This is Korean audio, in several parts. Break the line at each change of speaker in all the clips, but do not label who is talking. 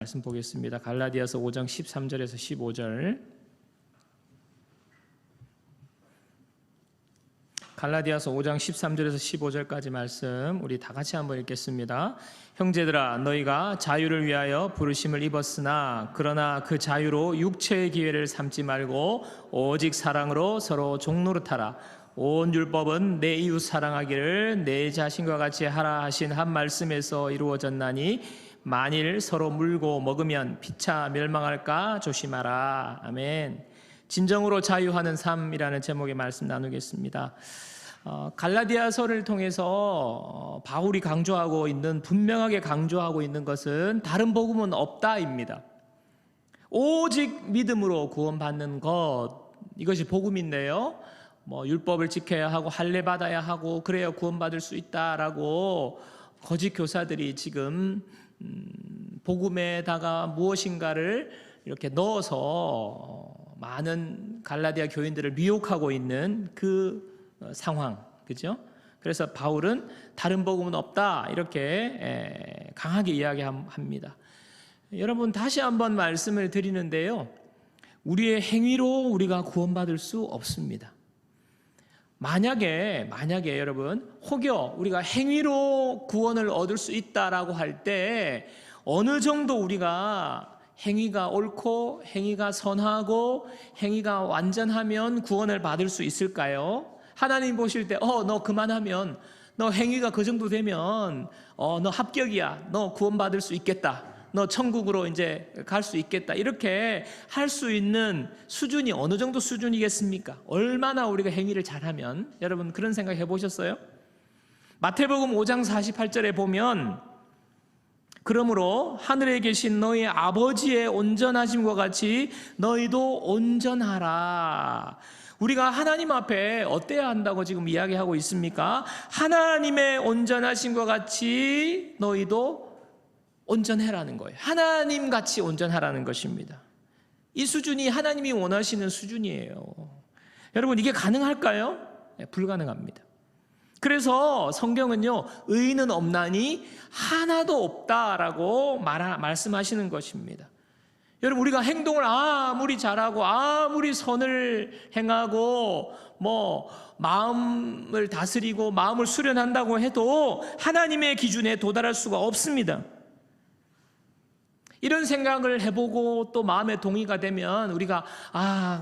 말씀 보겠습니다. 갈라디아서 5장 13절에서 15절. 갈라디아서 5장 13절에서 15절까지 말씀 우리 다 같이 한번 읽겠습니다. 형제들아, 너희가 자유를 위하여 부르심을 입었으나 그러나 그 자유로 육체의 기회를 삼지 말고 오직 사랑으로 서로 종노릇하라. 온 율법은 내 이웃 사랑하기를 내 자신과 같이 하라 하신 한 말씀에서 이루어졌나니 만일 서로 물고 먹으면 피차 멸망할까 조심하라. 아멘. 진정으로 자유하는 삶이라는 제목의 말씀 나누겠습니다. 갈라디아서를 통해서 바울이 분명하게 강조하고 있는 것은 다른 복음은 없다입니다. 오직 믿음으로 구원받는 것, 이것이 복음인데요. 율법을 지켜야 하고 할례 받아야 하고 그래야 구원받을 수 있다라고 거짓 교사들이 지금 복음에다가 무엇인가를 이렇게 넣어서 많은 갈라디아 교인들을 미혹하고 있는 그 상황, 그죠? 그래서 바울은 다른 복음은 없다 이렇게 강하게 이야기합니다. 여러분, 다시 한번 말씀을 드리는데요, 우리의 행위로 우리가 구원받을 수 없습니다. 만약에 여러분, 혹여 우리가 행위로 구원을 얻을 수 있다라고 할 때 어느 정도 우리가 행위가 옳고 행위가 선하고 행위가 완전하면 구원을 받을 수 있을까요? 하나님 보실 때 너 그만하면, 너 행위가 그 정도 되면 너 합격이야, 너 구원받을 수 있겠다, 너 천국으로 이제 갈 수 있겠다, 이렇게 할 수 있는 수준이 어느 정도 수준이겠습니까? 얼마나 우리가 행위를 잘하면. 여러분, 그런 생각 해보셨어요? 마태복음 5장 48절에 보면, 그러므로 하늘에 계신 너희 아버지의 온전하심과 같이 너희도 온전하라. 우리가 하나님 앞에 어때야 한다고 지금 이야기하고 있습니까? 하나님의 온전하심과 같이 너희도 온전해라는 거예요. 하나님같이 온전하라는 것입니다. 이 수준이 하나님이 원하시는 수준이에요. 여러분, 이게 가능할까요? 네, 불가능합니다. 그래서 성경은요, 의인은 없나니 하나도 없다라고 말씀하시는 것입니다. 여러분, 우리가 행동을 아무리 잘하고 아무리 선을 행하고 마음을 다스리고 마음을 수련한다고 해도 하나님의 기준에 도달할 수가 없습니다. 이런 생각을 해보고 또 마음에 동의가 되면 우리가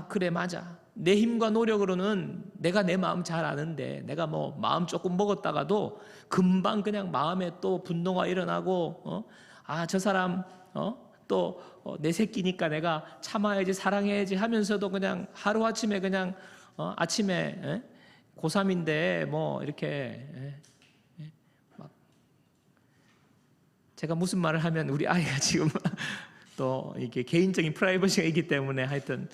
그래, 맞아, 내 힘과 노력으로는 내가 내 마음 잘 아는데, 내가 마음 조금 먹었다가도 금방 그냥 마음에 또 분노가 일어나고 저 사람 또 내 새끼니까 내가 참아야지, 사랑해야지 하면서도 그냥 하루아침에 그냥 아침에 고3인데 이렇게 막, 제가 무슨 말을 하면 우리 아이가 지금 또 이게 개인적인 프라이버시가 있기 때문에 하여튼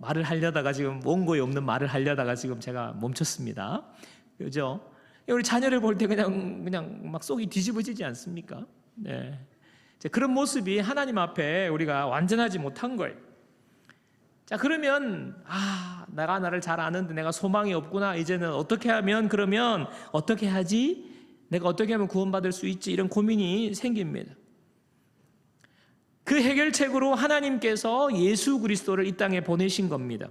말을 하려다가 지금 원고에 없는 말을 하려다가 지금 제가 멈췄습니다. 그죠? 우리 자녀를 볼 때 그냥 막 속이 뒤집어지지 않습니까? 네. 그런 모습이 하나님 앞에 우리가 완전하지 못한 거예요. 자, 그러면 내가 나를 잘 아는데 내가 소망이 없구나. 이제는 어떻게 하면, 그러면 어떻게 하지? 내가 어떻게 하면 구원받을 수 있지? 이런 고민이 생깁니다. 그 해결책으로 하나님께서 예수 그리스도를 이 땅에 보내신 겁니다.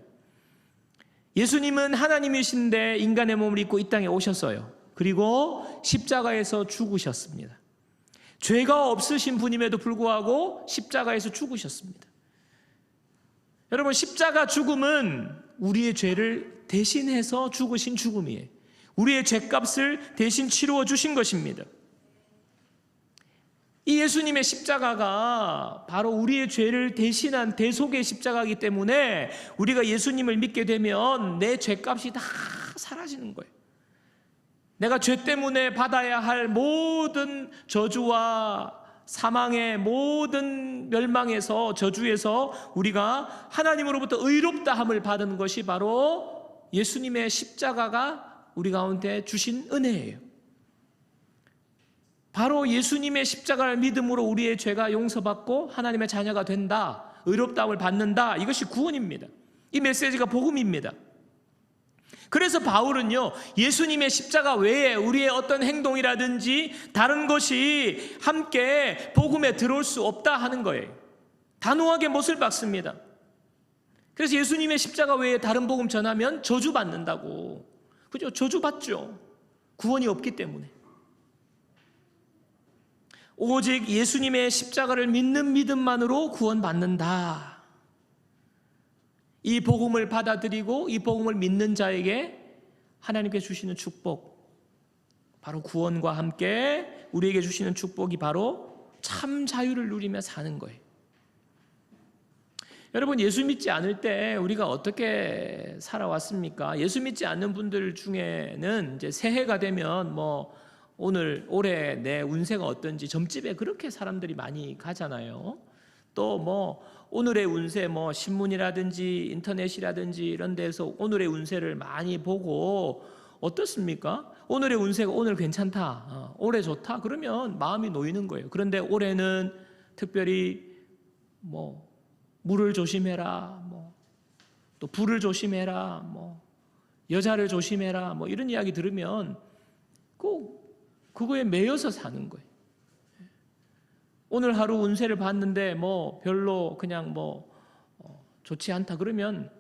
예수님은 하나님이신데 인간의 몸을 입고 이 땅에 오셨어요. 그리고 십자가에서 죽으셨습니다. 죄가 없으신 분임에도 불구하고 십자가에서 죽으셨습니다. 여러분, 십자가 죽음은 우리의 죄를 대신해서 죽으신 죽음이에요. 우리의 죄값을 대신 치루어 주신 것입니다. 이 예수님의 십자가가 바로 우리의 죄를 대신한 대속의 십자가이기 때문에 우리가 예수님을 믿게 되면 내 죄값이 다 사라지는 거예요. 내가 죄 때문에 받아야 할 모든 저주와 사망의 모든 멸망에서, 저주에서 우리가 하나님으로부터 의롭다함을 받은 것이 바로 예수님의 십자가가 우리 가운데 주신 은혜예요. 바로 예수님의 십자가를 믿음으로 우리의 죄가 용서받고 하나님의 자녀가 된다, 의롭다함을 받는다, 이것이 구원입니다. 이 메시지가 복음입니다. 그래서 바울은요, 예수님의 십자가 외에 우리의 어떤 행동이라든지 다른 것이 함께 복음에 들어올 수 없다 하는 거예요. 단호하게 못을 박습니다. 그래서 예수님의 십자가 외에 다른 복음 전하면 저주받는다고. 그죠? 저주받죠. 구원이 없기 때문에. 오직 예수님의 십자가를 믿는 믿음만으로 구원받는다. 이 복음을 받아들이고 이 복음을 믿는 자에게 하나님께 주시는 축복, 바로 구원과 함께 우리에게 주시는 축복이 바로 참 자유를 누리며 사는 거예요. 여러분, 예수 믿지 않을 때 우리가 어떻게 살아왔습니까? 예수 믿지 않는 분들 중에는 이제 새해가 되면 올해 내 운세가 어떤지 점집에 그렇게 사람들이 많이 가잖아요. 또 오늘의 운세 신문이라든지 인터넷이라든지 이런 데서 오늘의 운세를 많이 보고 어떻습니까? 오늘의 운세가 오늘 괜찮다, 올해 좋다 그러면 마음이 놓이는 거예요. 그런데 올해는 특별히 물을 조심해라, 또 불을 조심해라, 여자를 조심해라, 이런 이야기 들으면 꼭 그거에 매여서 사는 거예요. 오늘 하루 운세를 봤는데 별로 그냥 좋지 않다 그러면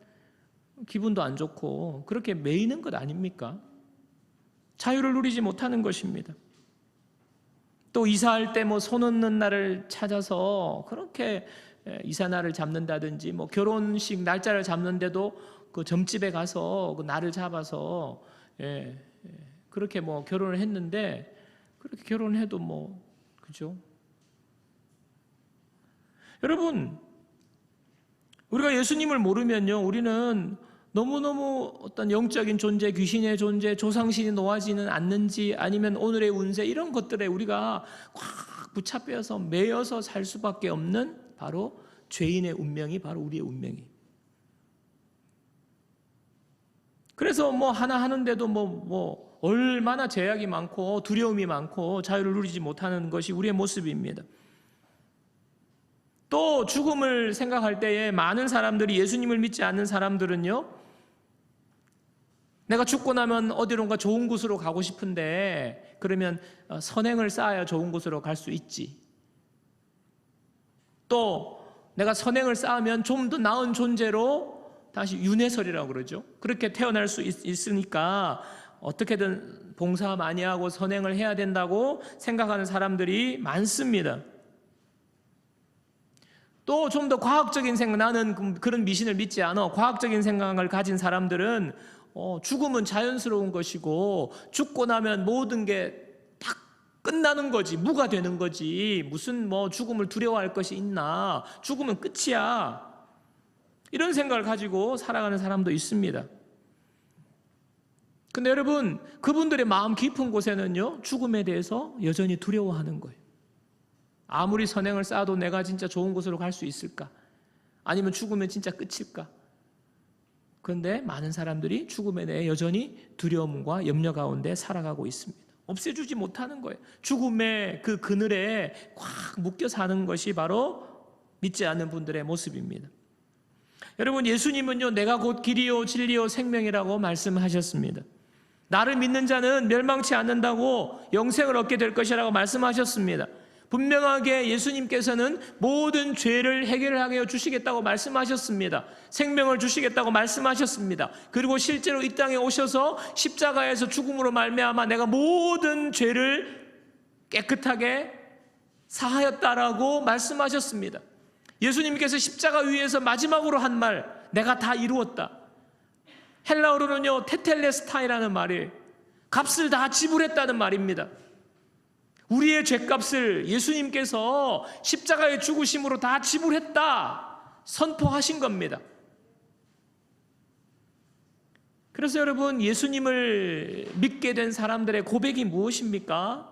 기분도 안 좋고 그렇게 매이는 것 아닙니까? 자유를 누리지 못하는 것입니다. 또 이사할 때 손 얹는 날을 찾아서 그렇게 이사날을 잡는다든지 결혼식 날짜를 잡는데도 그 점집에 가서 그 날을 잡아서 그렇게 결혼을 했는데 그렇게 결혼해도 그죠? 여러분, 우리가 예수님을 모르면요, 우리는 너무너무 어떤 영적인 존재, 귀신의 존재, 조상신이 놓아지는 않는지 아니면 오늘의 운세 이런 것들에 우리가 꽉 붙잡혀서 매여서 살 수밖에 없는 바로 죄인의 운명이 바로 우리의 운명이. 그래서 하나 하는데도 얼마나 제약이 많고 두려움이 많고 자유를 누리지 못하는 것이 우리의 모습입니다. 또 죽음을 생각할 때에 많은 사람들이, 예수님을 믿지 않는 사람들은요, 내가 죽고 나면 어디론가 좋은 곳으로 가고 싶은데 그러면 선행을 쌓아야 좋은 곳으로 갈 수 있지. 또 내가 선행을 쌓으면 좀 더 나은 존재로 다시 윤회설이라고 그러죠. 그렇게 태어날 수 있으니까 어떻게든 봉사 많이 하고 선행을 해야 된다고 생각하는 사람들이 많습니다. 또 좀 더 과학적인 생각, 나는 그런 미신을 믿지 않아. 과학적인 생각을 가진 사람들은 죽음은 자연스러운 것이고 죽고 나면 모든 게 딱 끝나는 거지, 무가 되는 거지, 무슨 죽음을 두려워할 것이 있나, 죽으면 끝이야, 이런 생각을 가지고 살아가는 사람도 있습니다. 근데 여러분, 그분들의 마음 깊은 곳에는요, 죽음에 대해서 여전히 두려워하는 거예요. 아무리 선행을 쌓아도 내가 진짜 좋은 곳으로 갈 수 있을까? 아니면 죽으면 진짜 끝일까? 그런데 많은 사람들이 죽음에 대해 여전히 두려움과 염려 가운데 살아가고 있습니다. 없애주지 못하는 거예요. 죽음의 그 그늘에 꽉 묶여 사는 것이 바로 믿지 않는 분들의 모습입니다. 여러분, 예수님은요, 내가 곧 길이요 진리요 생명이라고 말씀하셨습니다. 나를 믿는 자는 멸망치 않는다고 영생을 얻게 될 것이라고 말씀하셨습니다. 분명하게 예수님께서는 모든 죄를 해결하게 주시겠다고 말씀하셨습니다. 생명을 주시겠다고 말씀하셨습니다. 그리고 실제로 이 땅에 오셔서 십자가에서 죽음으로 말미암아 내가 모든 죄를 깨끗하게 사하였다라고 말씀하셨습니다. 예수님께서 십자가 위에서 마지막으로 한 말, 내가 다 이루었다. 헬라어로는요, 테텔레스타이라는 말이에요. 값을 다 지불했다는 말입니다. 우리의 죄값을 예수님께서 십자가의 죽으심으로 다 지불했다 선포하신 겁니다. 그래서 여러분, 예수님을 믿게 된 사람들의 고백이 무엇입니까?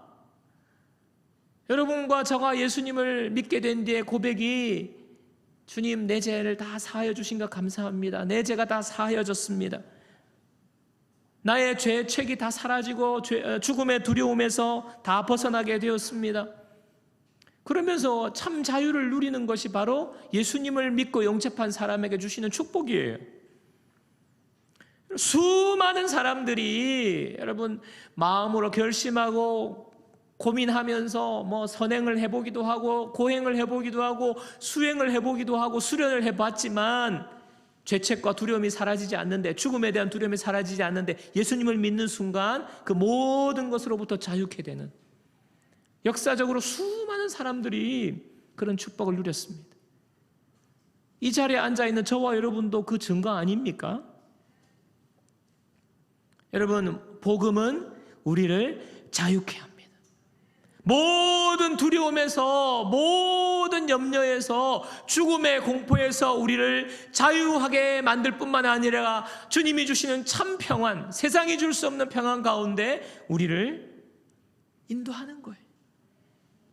여러분과 저가 예수님을 믿게 된 뒤에 고백이, 주님, 내 죄를 다 사하여 주신 것 감사합니다. 내 죄가 다 사하여졌습니다. 나의 죄의 책이 다 사라지고 죽음의 두려움에서 다 벗어나게 되었습니다. 그러면서 참 자유를 누리는 것이 바로 예수님을 믿고 영접한 사람에게 주시는 축복이에요. 수많은 사람들이 여러분 마음으로 결심하고 고민하면서 뭐 선행을 해보기도 하고 고행을 해보기도 하고 수행을 해보기도 하고 수련을 해봤지만 죄책과 두려움이 사라지지 않는데, 죽음에 대한 두려움이 사라지지 않는데 예수님을 믿는 순간 그 모든 것으로부터 자유케 되는, 역사적으로 수많은 사람들이 그런 축복을 누렸습니다. 이 자리에 앉아있는 저와 여러분도 그 증거 아닙니까? 여러분, 복음은 우리를 자유케 합니다. 모든 두려움에서, 모든 염려에서, 죽음의 공포에서 우리를 자유하게 만들 뿐만 아니라 주님이 주시는 참 평안, 세상이 줄 수 없는 평안 가운데 우리를 인도하는 거예요.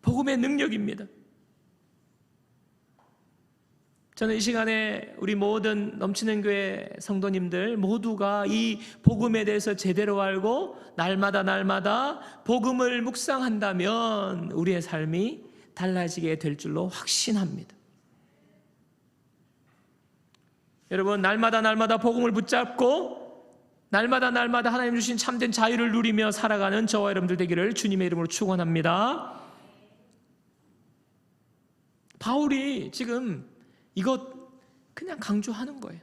복음의 능력입니다. 저는 이 시간에 우리 모든 넘치는 교회 성도님들 모두가 이 복음에 대해서 제대로 알고 날마다 복음을 묵상한다면 우리의 삶이 달라지게 될 줄로 확신합니다. 여러분, 날마다 복음을 붙잡고 날마다 하나님 주신 참된 자유를 누리며 살아가는 저와 여러분들 되기를 주님의 이름으로 축원합니다. 바울이 지금 이것 그냥 강조하는 거예요.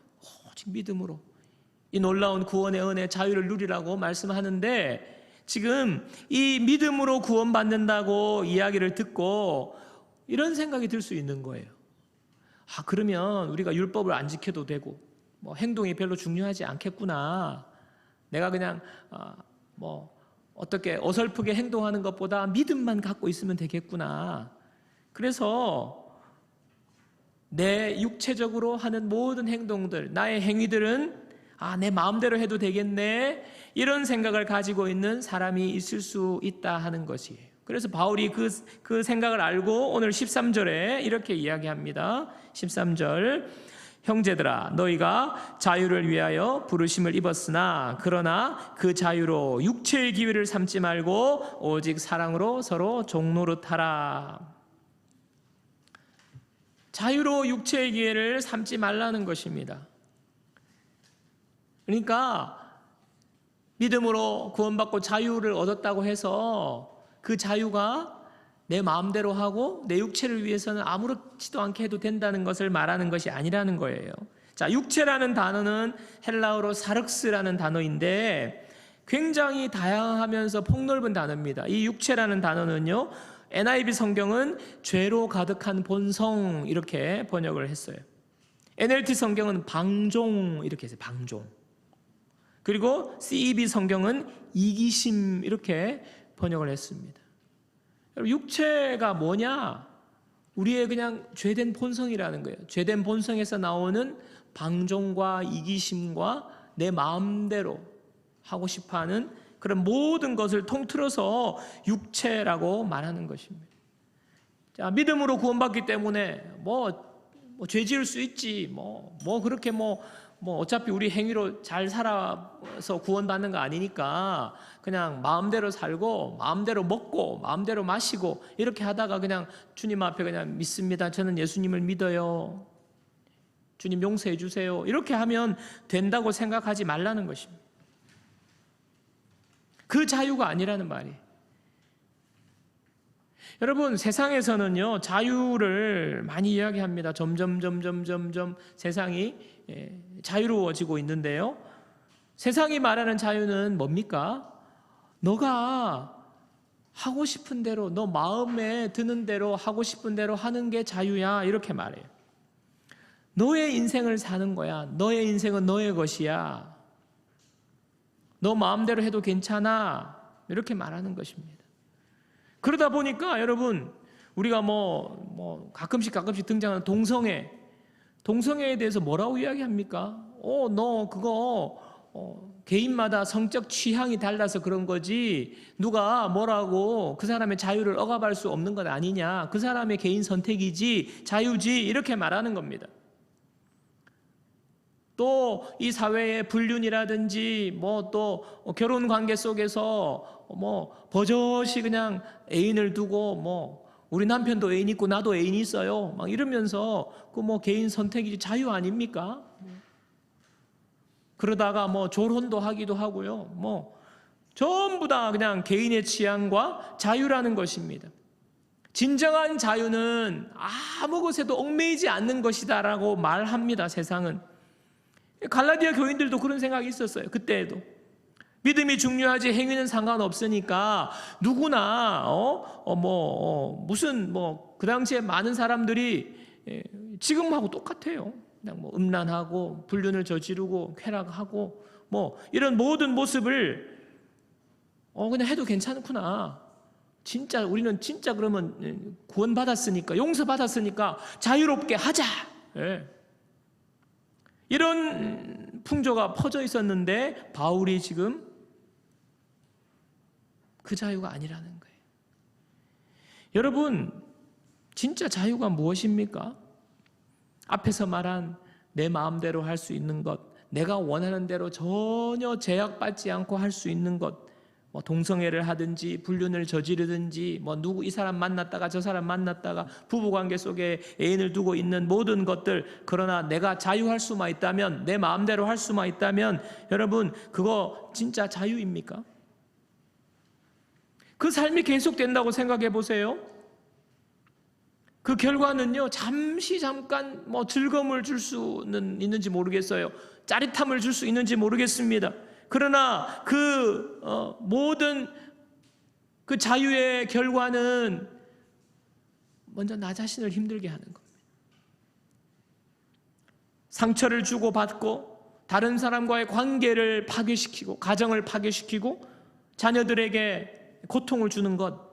오직 믿음으로 이 놀라운 구원의 은혜, 자유를 누리라고 말씀하는데, 지금 이 믿음으로 구원받는다고 이야기를 듣고 이런 생각이 들 수 있는 거예요. 그러면 우리가 율법을 안 지켜도 되고 뭐 행동이 별로 중요하지 않겠구나. 내가 그냥 어떻게 어설프게 행동하는 것보다 믿음만 갖고 있으면 되겠구나. 그래서 내 육체적으로 하는 모든 행동들, 나의 행위들은 내 마음대로 해도 되겠네, 이런 생각을 가지고 있는 사람이 있을 수 있다 하는 것이에요. 그래서 바울이 그 생각을 알고 오늘 13절에 이렇게 이야기합니다. 13절, 형제들아, 너희가 자유를 위하여 부르심을 입었으나 그러나 그 자유로 육체의 기회를 삼지 말고 오직 사랑으로 서로 종노릇하라. 자유로 육체의 기회를 삼지 말라는 것입니다. 그러니까 믿음으로 구원받고 자유를 얻었다고 해서 그 자유가 내 마음대로 하고 내 육체를 위해서는 아무렇지도 않게 해도 된다는 것을 말하는 것이 아니라는 거예요. 자, 육체라는 단어는 헬라어로 사륵스라는 단어인데 굉장히 다양하면서 폭넓은 단어입니다. 이 육체라는 단어는요, NIV 성경은 죄로 가득한 본성 이렇게 번역을 했어요. NLT 성경은 방종 이렇게 했어요. 방종. 그리고 CEB 성경은 이기심 이렇게 번역을 했습니다. 육체가 뭐냐? 우리의 그냥 죄된 본성이라는 거예요. 죄된 본성에서 나오는 방종과 이기심과 내 마음대로 하고 싶어하는 그런 모든 것을 통틀어서 육체라고 말하는 것입니다. 자, 믿음으로 구원받기 때문에 죄 지을 수 있지, 그렇게 어차피 우리 행위로 잘 살아서 구원받는 거 아니니까 그냥 마음대로 살고 마음대로 먹고 마음대로 마시고 이렇게 하다가 그냥 주님 앞에 그냥 믿습니다, 저는 예수님을 믿어요, 주님 용서해 주세요, 이렇게 하면 된다고 생각하지 말라는 것입니다. 그 자유가 아니라는 말이에요. 여러분, 세상에서는요 자유를 많이 이야기합니다. 점점 세상이 자유로워지고 있는데요, 세상이 말하는 자유는 뭡니까? 너가 하고 싶은 대로, 너 마음에 드는 대로 하고 싶은 대로 하는 게 자유야, 이렇게 말해요. 너의 인생을 사는 거야. 너의 인생은 너의 것이야. 너 마음대로 해도 괜찮아, 이렇게 말하는 것입니다. 그러다 보니까 여러분, 우리가 가끔씩 등장하는 동성애에 대해서 뭐라고 이야기합니까? 너 그거 개인마다 성적 취향이 달라서 그런 거지 누가 뭐라고 그 사람의 자유를 억압할 수 없는 것 아니냐, 그 사람의 개인 선택이지 자유지, 이렇게 말하는 겁니다. 또 이 사회의 불륜이라든지 또 결혼 관계 속에서 버젓이 그냥 애인을 두고 우리 남편도 애인 있고 나도 애인이 있어요 막 이러면서 개인 선택이지 자유 아닙니까? 그러다가 뭐 졸혼도 하기도 하고요. 뭐 전부 다 그냥 개인의 취향과 자유라는 것입니다. 진정한 자유는 아무 것에도 얽매이지 않는 것이다라고 말합니다. 세상은. 갈라디아 교인들도 그런 생각이 있었어요. 그때에도. 믿음이 중요하지 행위는 상관없으니까 누구나 무슨 그 당시에 많은 사람들이 지금하고 똑같아요. 그냥 뭐 음란하고 불륜을 저지르고 쾌락하고 뭐 이런 모든 모습을 그냥 해도 괜찮구나. 진짜 우리는 진짜 그러면 구원받았으니까 용서받았으니까 자유롭게 하자. 예. 이런 풍조가 퍼져 있었는데 바울이 지금 그 자유가 아니라는 거예요. 여러분, 진짜 자유가 무엇입니까? 앞에서 말한 내 마음대로 할 수 있는 것, 내가 원하는 대로 전혀 제약받지 않고 할 수 있는 것, 뭐 동성애를 하든지 불륜을 저지르든지 뭐 누구 이 사람 만났다가 저 사람 만났다가 부부관계 속에 애인을 두고 있는 모든 것들, 그러나 내가 자유할 수만 있다면, 내 마음대로 할 수만 있다면 여러분, 그거 진짜 자유입니까? 그 삶이 계속된다고 생각해 보세요. 그 결과는요, 잠깐 뭐 즐거움을 줄 수는 있는지 모르겠어요. 짜릿함을 줄 수 있는지 모르겠습니다. 그러나 그 모든 그 자유의 결과는 먼저 나 자신을 힘들게 하는 겁니다. 상처를 주고받고 다른 사람과의 관계를 파괴시키고 가정을 파괴시키고 자녀들에게 고통을 주는 것,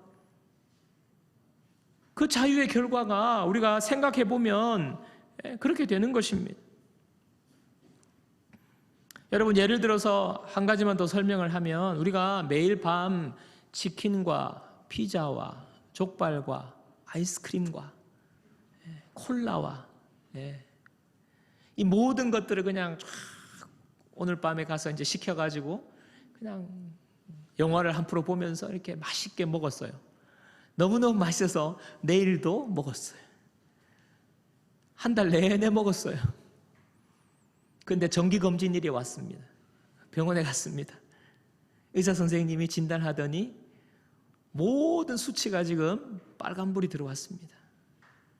그 자유의 결과가 우리가 생각해 보면 그렇게 되는 것입니다. 여러분, 예를 들어서 한 가지만 더 설명을 하면, 우리가 매일 밤 치킨과 피자와 족발과 아이스크림과 콜라와 이 모든 것들을 그냥 쫙 오늘 밤에 가서 이제 시켜가지고 그냥 영화를 한 프로 보면서 이렇게 맛있게 먹었어요. 너무너무 맛있어서 내일도 먹었어요. 한 달 내내 먹었어요. 그런데 정기검진일이 왔습니다. 병원에 갔습니다. 의사 선생님이 진단하더니 모든 수치가 지금 빨간불이 들어왔습니다.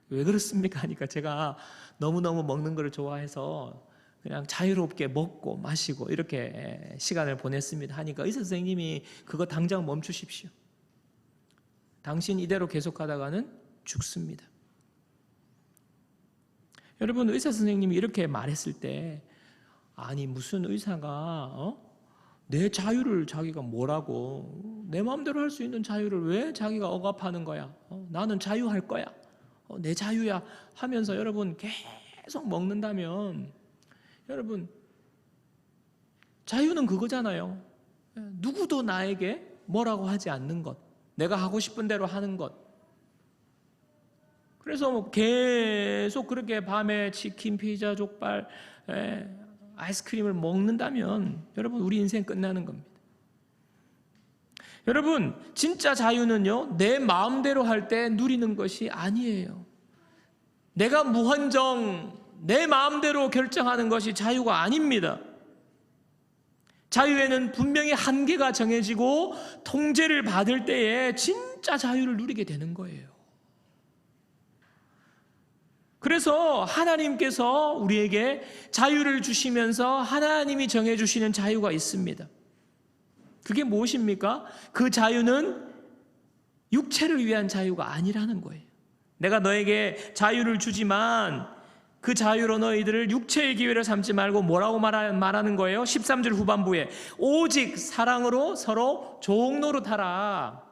왜 그렇습니까? 하니까 제가 너무너무 먹는 걸 좋아해서 그냥 자유롭게 먹고 마시고 이렇게 시간을 보냈습니다. 하니까 의사 선생님이 그거 당장 멈추십시오. 당신 이대로 계속하다가는 죽습니다. 여러분, 의사 선생님이 이렇게 말했을 때, 아니 무슨 의사가 내 자유를 자기가 뭐라고, 내 마음대로 할 수 있는 자유를 왜 자기가 억압하는 거야? 나는 자유할 거야. 내 자유야 하면서 여러분 계속 먹는다면, 여러분 자유는 그거잖아요. 누구도 나에게 뭐라고 하지 않는 것, 내가 하고 싶은 대로 하는 것. 그래서 뭐 계속 그렇게 밤에 치킨, 피자, 족발, 아이스크림을 먹는다면 여러분, 우리 인생 끝나는 겁니다. 여러분, 진짜 자유는요, 내 마음대로 할 때 누리는 것이 아니에요. 내가 무한정 내 마음대로 결정하는 것이 자유가 아닙니다. 자유에는 분명히 한계가 정해지고 통제를 받을 때에 진짜 자유를 누리게 되는 거예요. 그래서 하나님께서 우리에게 자유를 주시면서 하나님이 정해주시는 자유가 있습니다. 그게 무엇입니까? 그 자유는 육체를 위한 자유가 아니라는 거예요. 내가 너에게 자유를 주지만 그 자유로 너희들을 육체의 기회를 삼지 말고 뭐라고 말하는 거예요? 13절 후반부에 오직 사랑으로 서로 종노릇하라.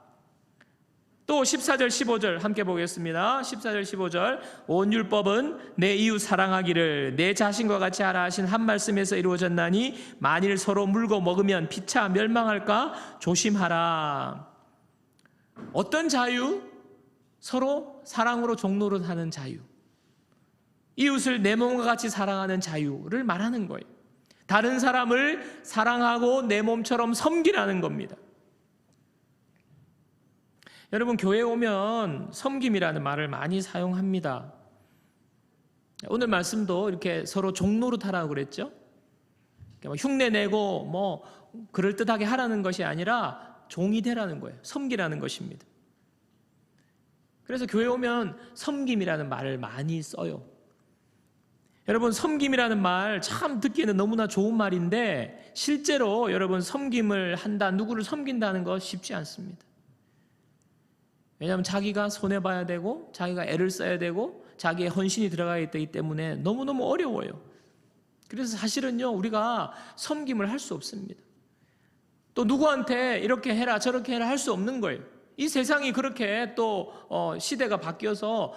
또 14절 15절 함께 보겠습니다. 14절 15절 온 율법은 내 이웃 사랑하기를 내 자신과 같이 하라 하신 한 말씀에서 이루어졌나니 만일 서로 물고 먹으면 피차 멸망할까 조심하라. 어떤 자유? 서로 사랑으로 종노릇하는 자유, 이웃을 내 몸과 같이 사랑하는 자유를 말하는 거예요. 다른 사람을 사랑하고 내 몸처럼 섬기라는 겁니다. 여러분, 교회에 오면 섬김이라는 말을 많이 사용합니다. 오늘 말씀도 이렇게 서로 종노릇하라고 그랬죠. 흉내내고 뭐 그럴듯하게 하라는 것이 아니라 종이 되라는 거예요. 섬기라는 것입니다. 그래서 교회 오면 섬김이라는 말을 많이 써요. 여러분, 섬김이라는 말 참 듣기에는 너무나 좋은 말인데 실제로 여러분 섬김을 한다, 누구를 섬긴다는 거 쉽지 않습니다. 왜냐하면 자기가 손해봐야 되고 자기가 애를 써야 되고 자기의 헌신이 들어가야 되기 때문에 너무너무 어려워요. 그래서 사실은요, 우리가 섬김을 할 수 없습니다. 또 누구한테 이렇게 해라 저렇게 해라 할 수 없는 거예요. 이 세상이 그렇게 또 시대가 바뀌어서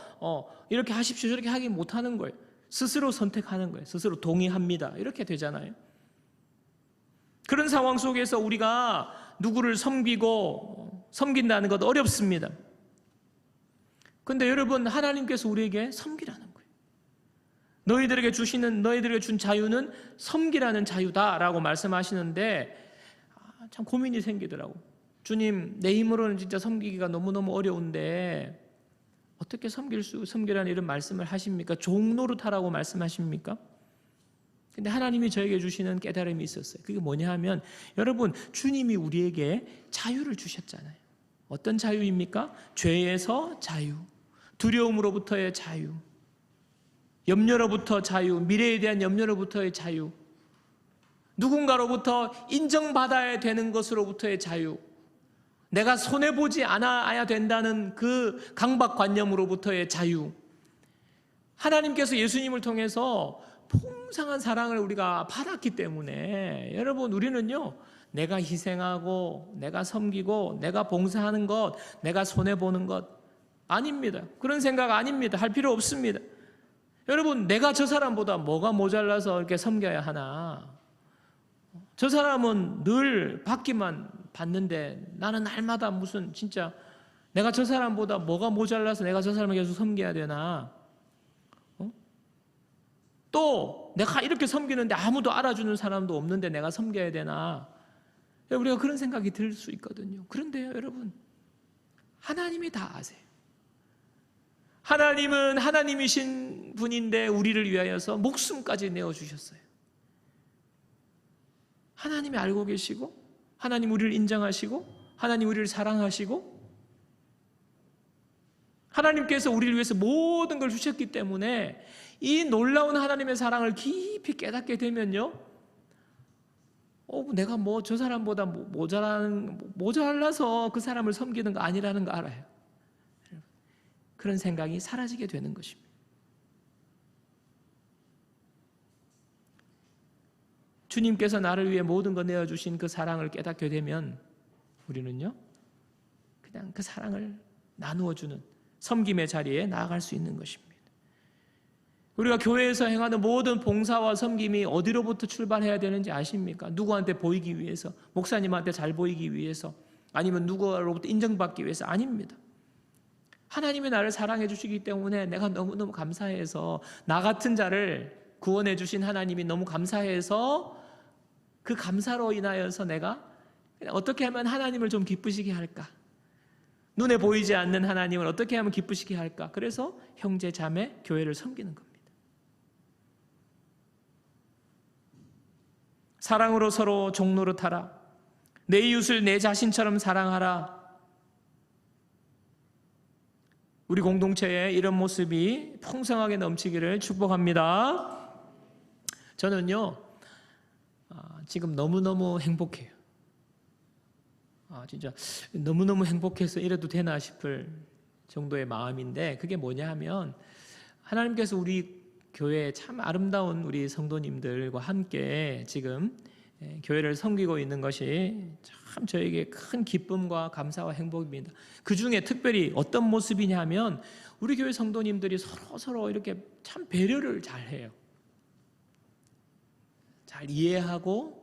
이렇게 하십시오 저렇게 하기 못하는 거예요. 스스로 선택하는 거예요. 스스로 동의합니다 이렇게 되잖아요. 그런 상황 속에서 우리가 누구를 섬긴다는 것 어렵습니다. 그런데 여러분, 하나님께서 우리에게 섬기라는 거예요. 너희들에게 준 자유는 섬기라는 자유다라고 말씀하시는데 참 고민이 생기더라고. 주님, 내 힘으로는 진짜 섬기기가 너무너무 어려운데 어떻게 섬기라는 이런 말씀을 하십니까? 종노릇하라고 말씀하십니까? 근데 하나님이 저에게 주시는 깨달음이 있었어요. 그게 뭐냐 하면, 여러분, 주님이 우리에게 자유를 주셨잖아요. 어떤 자유입니까? 죄에서 자유, 두려움으로부터의 자유, 염려로부터 자유, 미래에 대한 염려로부터의 자유, 누군가로부터 인정받아야 되는 것으로부터의 자유, 내가 손해보지 않아야 된다는 그 강박관념으로부터의 자유. 하나님께서 예수님을 통해서 풍성한 사랑을 우리가 받았기 때문에 여러분, 우리는요, 내가 희생하고 내가 섬기고 내가 봉사하는 것, 내가 손해보는 것 아닙니다. 그런 생각 아닙니다. 할 필요 없습니다. 여러분, 내가 저 사람보다 뭐가 모자라서 이렇게 섬겨야 하나? 저 사람은 늘 받기만 받는데 나는 날마다 무슨 진짜 내가 저 사람보다 뭐가 모자라서 내가 저 사람을 계속 섬겨야 되나? 또 내가 이렇게 섬기는데 아무도 알아주는 사람도 없는데 내가 섬겨야 되나? 우리가 그런 생각이 들 수 있거든요. 그런데요, 여러분, 하나님이 다 아세요. 하나님은 하나님이신 분인데 우리를 위하여서 목숨까지 내어주셨어요. 하나님이 알고 계시고, 하나님 우리를 인정하시고, 하나님 우리를 사랑하시고, 하나님께서 우리를 위해서 모든 걸 주셨기 때문에 이 놀라운 하나님의 사랑을 깊이 깨닫게 되면요, 내가 뭐 저 사람보다 모자라서 그 사람을 섬기는 거 아니라는 거 알아요. 그런 생각이 사라지게 되는 것입니다. 주님께서 나를 위해 모든 거 내어주신 그 사랑을 깨닫게 되면 우리는요, 그냥 그 사랑을 나누어주는 섬김의 자리에 나아갈 수 있는 것입니다. 우리가 교회에서 행하는 모든 봉사와 섬김이 어디로부터 출발해야 되는지 아십니까? 누구한테 보이기 위해서, 목사님한테 잘 보이기 위해서, 아니면 누구로부터 인정받기 위해서 아닙니다. 하나님이 나를 사랑해 주시기 때문에 내가 너무너무 감사해서, 나 같은 자를 구원해 주신 하나님이 너무 감사해서 그 감사로 인하여서 내가 어떻게 하면 하나님을 좀 기쁘시게 할까? 눈에 보이지 않는 하나님을 어떻게 하면 기쁘시게 할까? 그래서 형제, 자매, 교회를 섬기는 겁니다. 사랑으로 서로 종노릇하라. 내 이웃을 내 자신처럼 사랑하라. 우리 공동체에 이런 모습이 풍성하게 넘치기를 축복합니다. 저는요, 지금 너무너무 행복해요. 진짜 너무너무 행복해서 이래도 되나 싶을 정도의 마음인데, 그게 뭐냐 하면, 하나님께서 우리 교회에 참 아름다운 우리 성도님들과 함께 지금 교회를 섬기고 있는 것이 참 저에게 큰 기쁨과 감사와 행복입니다. 그 중에 특별히 어떤 모습이냐 하면, 우리 교회 성도님들이 서로 이렇게 참 배려를 잘 해요. 잘 이해하고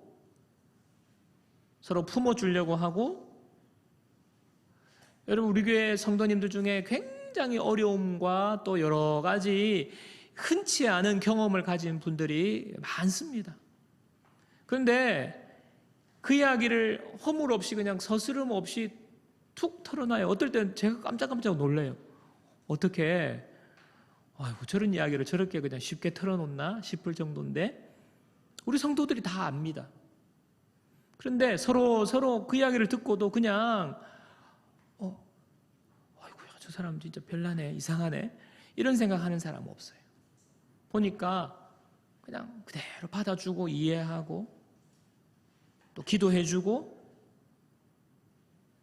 서로 품어주려고 하고, 여러분, 우리 교회 성도님들 중에 굉장히 어려움과 또 여러 가지 흔치 않은 경험을 가진 분들이 많습니다. 그런데 그 이야기를 허물 없이 그냥 서스름 없이 툭 털어놔요. 어떨 때는 제가 깜짝깜짝 놀라요. 어떻게 저런 이야기를 저렇게 그냥 쉽게 털어놓나 싶을 정도인데, 우리 성도들이 다 압니다. 그런데 서로 그 이야기를 듣고도 그냥 아이고야, 저 사람 진짜 별나네, 이상하네, 이런 생각하는 사람 없어요. 보니까 그냥 그대로 받아주고 이해하고 또 기도해주고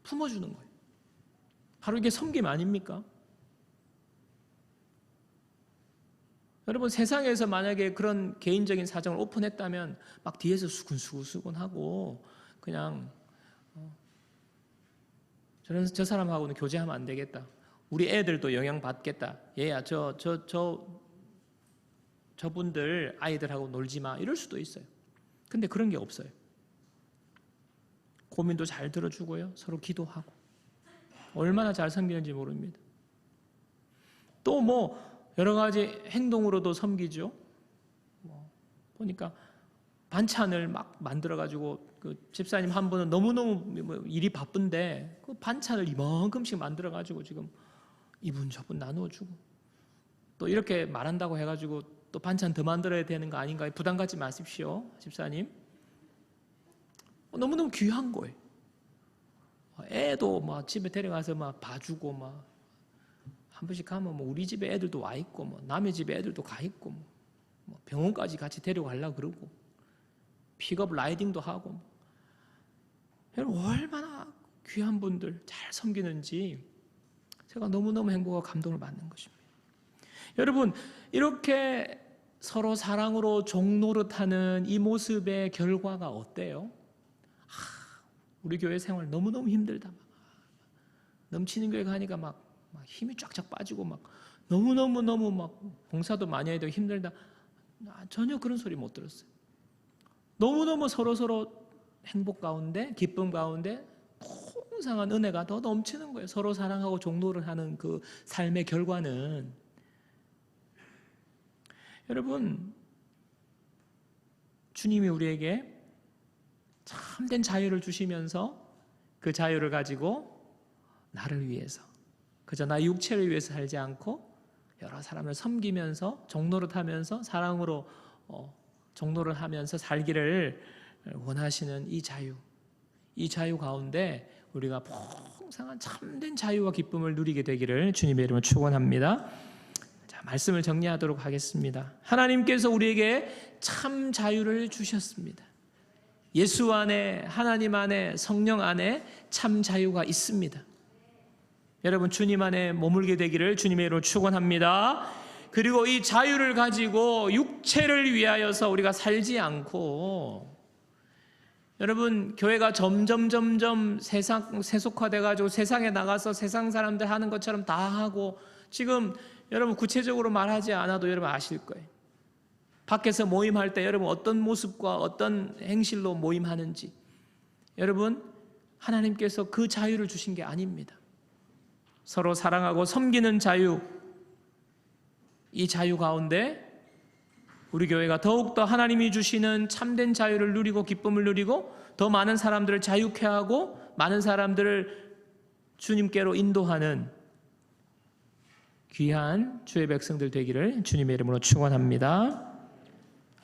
품어주는 거예요. 바로 이게 섬김 아닙니까? 여러분, 세상에서 만약에 그런 개인적인 사정을 오픈했다면 막 뒤에서 수근수근하고 그냥 저 사람하고는 교제하면 안 되겠다, 우리 애들도 영향받겠다, 얘야 저분들 아이들하고 놀지 마, 이럴 수도 있어요. 근데 그런 게 없어요. 고민도 잘 들어주고요, 서로 기도하고, 얼마나 잘 섬기는지 모릅니다. 또 여러 가지 행동으로도 섬기죠. 보니까 반찬을 막 만들어가지고, 그 집사님 한 분은 너무너무 일이 바쁜데 그 반찬을 이만큼씩 만들어가지고 지금 이분 저분 나누어주고, 또 이렇게 말한다고 해가지고 또 반찬 더 만들어야 되는 거 아닌가, 부담 갖지 마십시오, 집사님. 너무너무 귀한 거예요. 애도 막 집에 데려가서 막 봐주고, 한 번씩 가면 우리 집에 애들도 와 있고, 남의 집에 애들도 가 있고, 병원까지 같이 데려가려고 그러고, 픽업 라이딩도 하고. 여러분, 얼마나 귀한 분들 잘 섬기는지 제가 너무너무 행복하고 감동을 받는 것입니다. 여러분, 이렇게 서로 사랑으로 종노릇하는 이 모습의 결과가 어때요? 우리 교회 생활 너무너무 힘들다, 넘치는 교회 가니까 막 힘이 쫙쫙 빠지고 너무너무 봉사도 많이 해도 힘들다, 전혀 그런 소리 못 들었어요. 너무너무 서로 행복 가운데, 기쁨 가운데 풍성한 은혜가 더 넘치는 거예요. 서로 사랑하고 종로를 하는 그 삶의 결과는. 여러분, 주님이 우리에게 참된 자유를 주시면서 그 자유를 가지고 나를 위해서, 그저 나 육체를 위해서 살지 않고 여러 사람을 섬기면서 종노릇 하면서 사랑으로 종노릇 하면서 살기를 원하시는 이 자유 가운데 우리가 풍성한 참된 자유와 기쁨을 누리게 되기를 주님의 이름으로 축원합니다. 자, 말씀을 정리하도록 하겠습니다. 하나님께서 우리에게 참 자유를 주셨습니다. 예수 안에, 하나님 안에, 성령 안에 참 자유가 있습니다. 여러분, 주님 안에 머물게 되기를 주님의 이름으로 축원합니다. 그리고 이 자유를 가지고 육체를 위하여서 우리가 살지 않고, 여러분, 교회가 점점 세속화돼 가지고 세상에 나가서 세상 사람들 하는 것처럼 다 하고, 지금 여러분 구체적으로 말하지 않아도 여러분 아실 거예요. 밖에서 모임할 때 여러분 어떤 모습과 어떤 행실로 모임하는지, 여러분, 하나님께서 그 자유를 주신 게 아닙니다. 서로 사랑하고 섬기는 자유, 이 자유 가운데 우리 교회가 더욱더 하나님이 주시는 참된 자유를 누리고 기쁨을 누리고 더 많은 사람들을 자유케 하고 많은 사람들을 주님께로 인도하는 귀한 주의 백성들 되기를 주님의 이름으로 축원합니다.